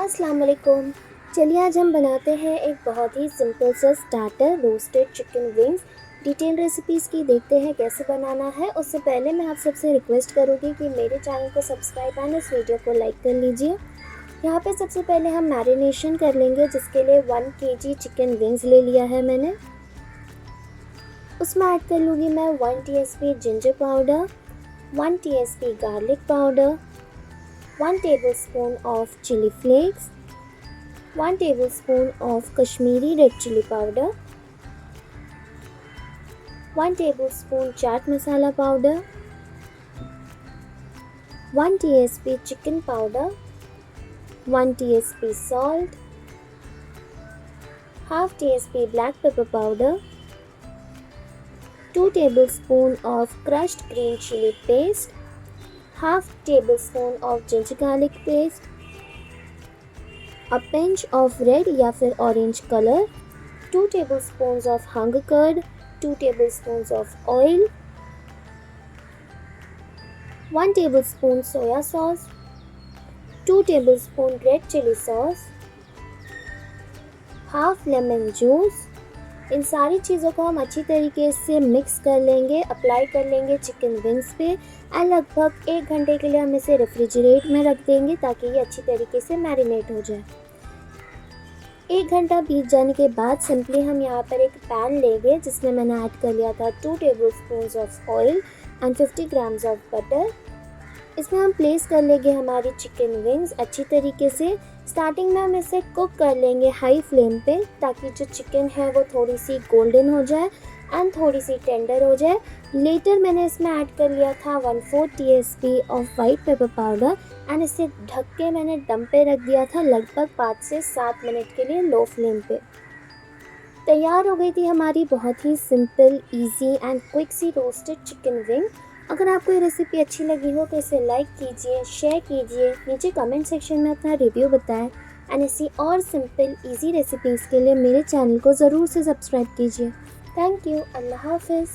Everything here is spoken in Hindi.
अस्सलाम वालेकुम। चलिए आज हम बनाते हैं एक बहुत ही सिंपल सा starter roasted chicken wings. Detail recipes की देखते हैं कैसे बनाना है। उससे पहले मैं आप सबसे रिक्वेस्ट करूँगी कि मेरे चैनल को सब्सक्राइब एंड इस वीडियो को लाइक कर लीजिए। यहाँ पे सबसे पहले हम मैरिनेशन कर लेंगे, जिसके लिए 1 kg चिकन विंग्स ले लिया है मैंने। उसमें ऐड कर लूँगी मैं 1 TSP ginger powder, 1 TSP garlic powder, 1 tablespoon of chili flakes, 1 tablespoon of Kashmiri red chili powder, 1 tablespoon chaat masala powder, 1 TSP chicken powder, 1 TSP salt, half TSP black pepper powder, 2 tablespoon of crushed green chili paste, half tablespoon of ginger garlic paste, a pinch of red या फिर orange color, 2 tablespoons of hunger curd, 2 tablespoons of oil, 1 tablespoon soya sauce, 2 tablespoon red chili sauce, half lemon juice। इन सारी चीज़ों को हम अच्छी तरीके से मिक्स कर लेंगे, अप्लाई कर लेंगे चिकन विंग्स पे एंड लगभग 1 घंटे के लिए हम इसे रेफ्रिजरेट में रख देंगे ताकि ये अच्छी तरीके से मैरिनेट हो जाए। 1 घंटा बीत जाने के बाद सिंपली हम यहाँ पर एक पैन लेंगे, जिसमें मैंने ऐड कर लिया था 2 tablespoons of oil and 50 grams of butter. इसमें हम प्लेस कर लेंगे हमारी चिकन विंग्स अच्छी तरीके से। स्टार्टिंग में हम इसे कुक कर लेंगे हाई फ्लेम पे, ताकि जो चिकन है वो थोड़ी सी गोल्डन हो जाए एंड थोड़ी सी टेंडर हो जाए। लेटर मैंने इसमें ऐड कर लिया था 1/4 TSP of white pepper powder and इसे ढक के मैंने दम पे रख दिया था लगभग 5 से 7 मिनट के लिए लो फ्लेम पे। तैयार हो गई थी हमारी बहुत ही सिंपल, इजी एंड क्विक सी रोस्टेड चिकन विंग। अगर आपको ये रेसिपी अच्छी लगी हो तो इसे लाइक कीजिए, शेयर कीजिए, नीचे कमेंट सेक्शन में अपना रिव्यू बताएं एंड ऐसी और सिंपल इजी रेसिपीज़ के लिए मेरे चैनल को ज़रूर से सब्सक्राइब कीजिए। Thank you. अल्लाह हाफिज़।